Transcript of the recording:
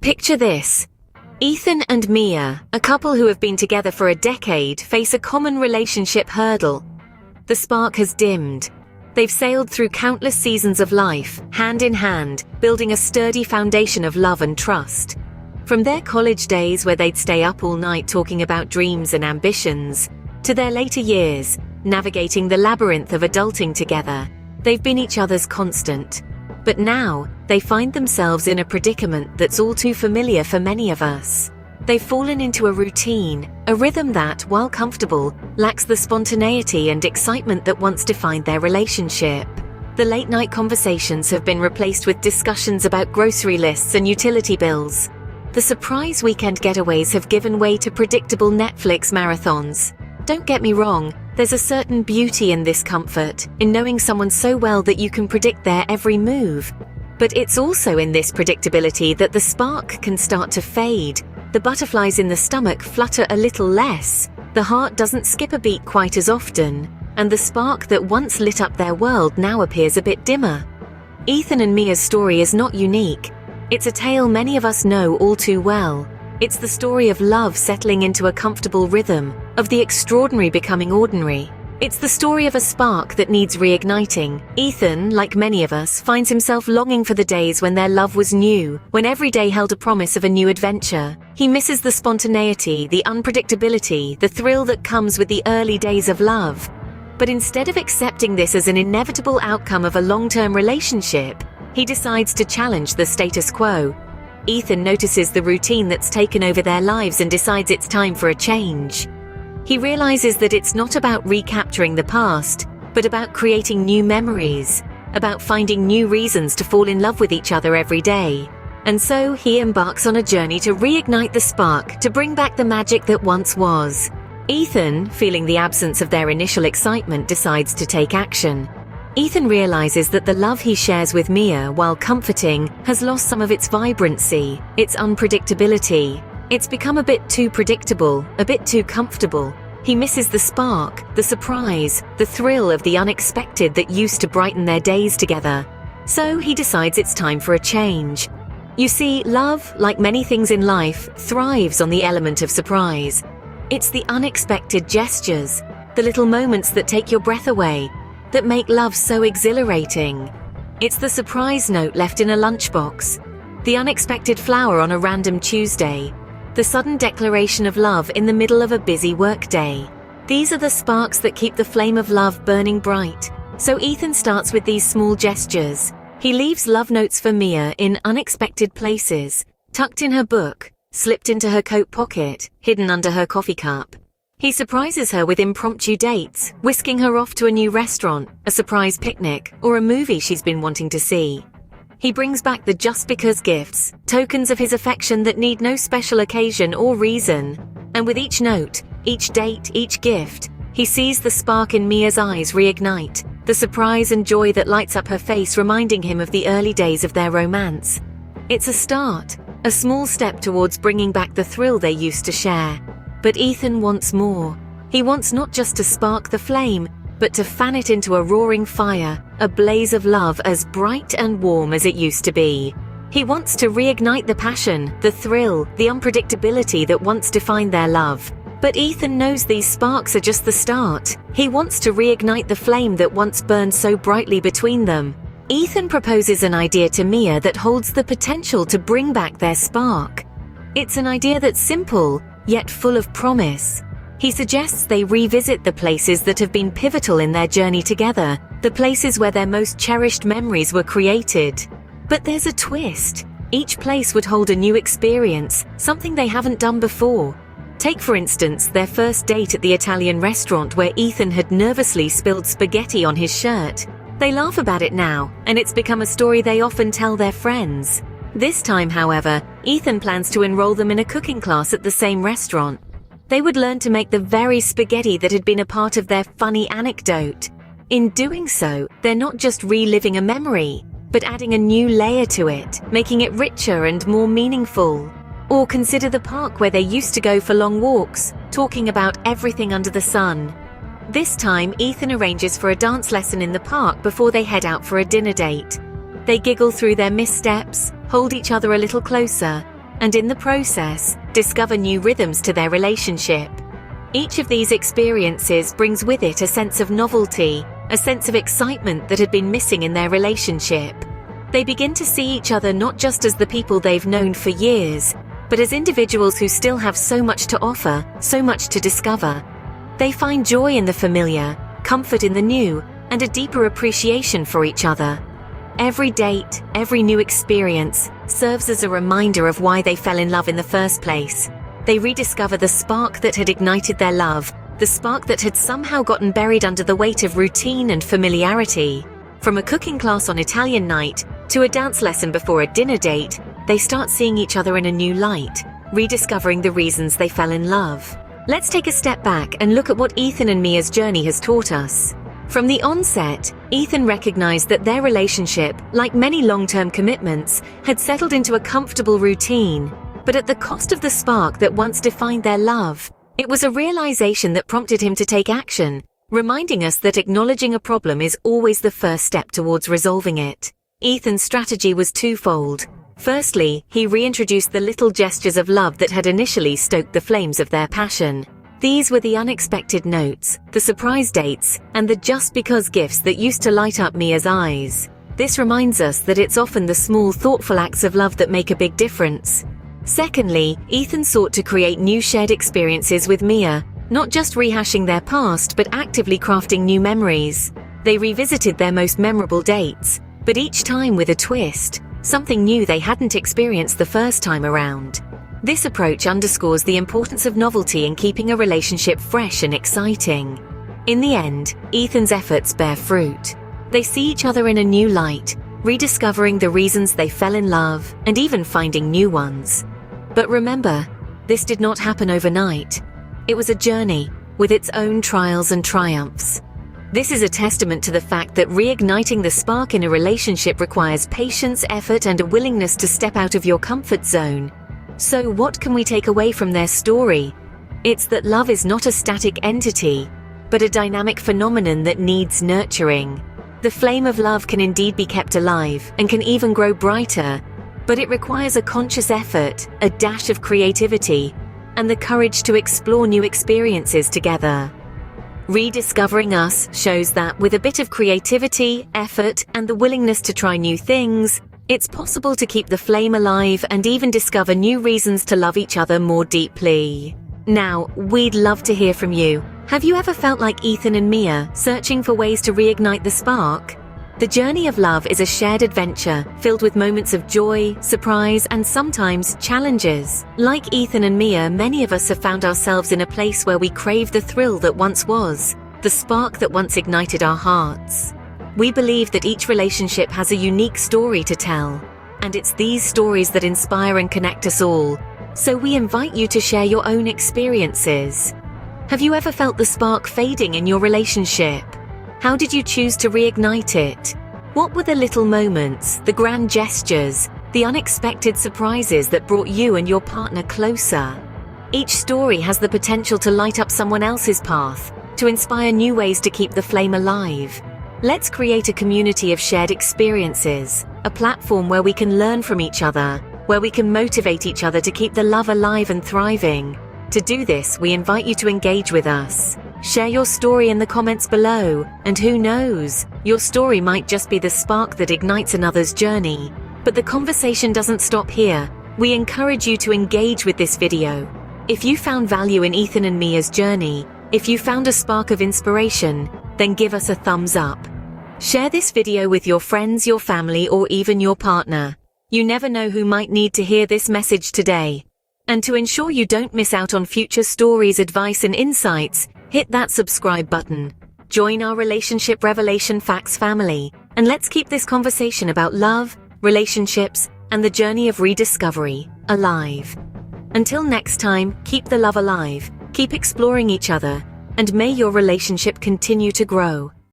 Picture this. Ethan and Mia, a couple who have been together for a decade, face a common relationship hurdle. The spark has dimmed. They've sailed through countless seasons of life, hand in hand, building a sturdy foundation of love and trust. From their college days where they'd stay up all night talking about dreams and ambitions, to their later years, navigating the labyrinth of adulting together, they've been each other's constant. But now, they find themselves in a predicament that's all too familiar for many of us. They've fallen into a routine, a rhythm that, while comfortable, lacks the spontaneity and excitement that once defined their relationship. The late-night conversations have been replaced with discussions about grocery lists and utility bills. The surprise weekend getaways have given way to predictable Netflix marathons. Don't get me wrong, there's a certain beauty in this comfort, in knowing someone so well that you can predict their every move. But it's also in this predictability that the spark can start to fade. The butterflies in the stomach flutter a little less, the heart doesn't skip a beat quite as often, and the spark that once lit up their world now appears a bit dimmer. Ethan and Mia's story is not unique. It's a tale many of us know all too well. It's the story of love settling into a comfortable rhythm, of the extraordinary becoming ordinary. It's the story of a spark that needs reigniting. Ethan, like many of us, finds himself longing for the days when their love was new, when every day held a promise of a new adventure. He misses the spontaneity, the unpredictability, the thrill that comes with the early days of love. But instead of accepting this as an inevitable outcome of a long-term relationship, he decides to challenge the status quo. Ethan notices the routine that's taken over their lives and decides it's time for a change. He realizes that it's not about recapturing the past, but about creating new memories, about finding new reasons to fall in love with each other every day. And so he embarks on a journey to reignite the spark, to bring back the magic that once was. Ethan, feeling the absence of their initial excitement, decides to take action. Ethan realizes that the love he shares with Mia, while comforting, has lost some of its vibrancy, its unpredictability. It's become a bit too predictable, a bit too comfortable. He misses the spark, the surprise, the thrill of the unexpected that used to brighten their days together. So he decides it's time for a change. You see, love, like many things in life, thrives on the element of surprise. It's the unexpected gestures, the little moments that take your breath away, that make love so exhilarating. It's the surprise note left in a lunchbox, the unexpected flower on a random Tuesday, the sudden declaration of love in the middle of a busy workday. These are the sparks that keep the flame of love burning bright. So Ethan starts with these small gestures. He leaves love notes for Mia in unexpected places, tucked in her book, slipped into her coat pocket, hidden under her coffee cup. He surprises her with impromptu dates, whisking her off to a new restaurant, a surprise picnic, or a movie she's been wanting to see. He brings back the just because gifts, tokens of his affection that need no special occasion or reason. And with each note, each date, each gift, he sees the spark in Mia's eyes reignite, the surprise and joy that lights up her face, reminding him of the early days of their romance. It's a start, a small step towards bringing back the thrill they used to share. But Ethan wants more. He wants not just to spark the flame, but to fan it into a roaring fire, a blaze of love as bright and warm as it used to be. He wants to reignite the passion, the thrill, the unpredictability that once defined their love. But Ethan knows these sparks are just the start. He wants to reignite the flame that once burned so brightly between them. Ethan proposes an idea to Mia that holds the potential to bring back their spark. It's an idea that's simple, yet full of promise. He suggests they revisit the places that have been pivotal in their journey together, the places where their most cherished memories were created. But there's a twist. Each place would hold a new experience, something they haven't done before. Take, for instance, their first date at the Italian restaurant where Ethan had nervously spilled spaghetti on his shirt. They laugh about it now, and it's become a story they often tell their friends. This time, however, Ethan plans to enroll them in a cooking class at the same restaurant. They would learn to make the very spaghetti that had been a part of their funny anecdote. In doing so, they're not just reliving a memory, but adding a new layer to it, making it richer and more meaningful. Or consider the park where they used to go for long walks, talking about everything under the sun. This time, Ethan arranges for a dance lesson in the park before they head out for a dinner date. They giggle through their missteps, hold each other a little closer, and in the process, discover new rhythms to their relationship. Each of these experiences brings with it a sense of novelty, a sense of excitement that had been missing in their relationship. They begin to see each other not just as the people they've known for years, but as individuals who still have so much to offer, so much to discover. They find joy in the familiar, comfort in the new, and a deeper appreciation for each other. Every date, every new experience, serves as a reminder of why they fell in love in the first place. They rediscover the spark that had ignited their love, the spark that had somehow gotten buried under the weight of routine and familiarity. From a cooking class on Italian night to a dance lesson before a dinner date, they start seeing each other in a new light, rediscovering the reasons they fell in love. Let's take a step back and look at what Ethan and Mia's journey has taught us. From the onset, Ethan recognized that their relationship, like many long-term commitments, had settled into a comfortable routine. But at the cost of the spark that once defined their love, it was a realization that prompted him to take action, reminding us that acknowledging a problem is always the first step towards resolving it. Ethan's strategy was twofold. Firstly, he reintroduced the little gestures of love that had initially stoked the flames of their passion. These were the unexpected notes, the surprise dates, and the just because gifts that used to light up Mia's eyes. This reminds us that it's often the small, thoughtful acts of love that make a big difference. Secondly, Ethan sought to create new shared experiences with Mia, not just rehashing their past but actively crafting new memories. They revisited their most memorable dates, but each time with a twist, something new they hadn't experienced the first time around. This approach underscores the importance of novelty in keeping a relationship fresh and exciting. In the end, Ethan's efforts bear fruit. They see each other in a new light, rediscovering the reasons they fell in love and even finding new ones. But remember, this did not happen overnight. It was a journey with its own trials and triumphs. This is a testament to the fact that reigniting the spark in a relationship requires patience, effort, and a willingness to step out of your comfort zone. So what can we take away from their story? It's that love is not a static entity, but a dynamic phenomenon that needs nurturing. The flame of love can indeed be kept alive and can even grow brighter, but it requires a conscious effort, a dash of creativity, and the courage to explore new experiences together. Rediscovering Us shows that with a bit of creativity, effort, and the willingness to try new things, it's possible to keep the flame alive and even discover new reasons to love each other more deeply. Now, we'd love to hear from you. Have you ever felt like Ethan and Mia, searching for ways to reignite the spark? The journey of love is a shared adventure, filled with moments of joy, surprise, and sometimes challenges. Like Ethan and Mia, many of us have found ourselves in a place where we crave the thrill that once was, the spark that once ignited our hearts. We believe that each relationship has a unique story to tell, and it's these stories that inspire and connect us all. So we invite you to share your own experiences. Have you ever felt the spark fading in your relationship? How did you choose to reignite it? What were the little moments, the grand gestures, the unexpected surprises that brought you and your partner closer? Each story has the potential to light up someone else's path, to inspire new ways to keep the flame alive. Let's create a community of shared experiences, a platform where we can learn from each other, where we can motivate each other to keep the love alive and thriving. To do this, we invite you to engage with us. Share your story in the comments below, and who knows, your story might just be the spark that ignites another's journey. But the conversation doesn't stop here. We encourage you to engage with this video. If you found value in Ethan and Mia's journey, if you found a spark of inspiration, then give us a thumbs up. Share this video with your friends, your family, or even your partner. You never know who might need to hear this message today. And to ensure you don't miss out on future stories, advice, and insights, hit that subscribe button. Join our Relationship Revelation Facts family, and let's keep this conversation about love, relationships, and the journey of rediscovery alive. Until next time, keep the love alive, keep exploring each other, and may your relationship continue to grow.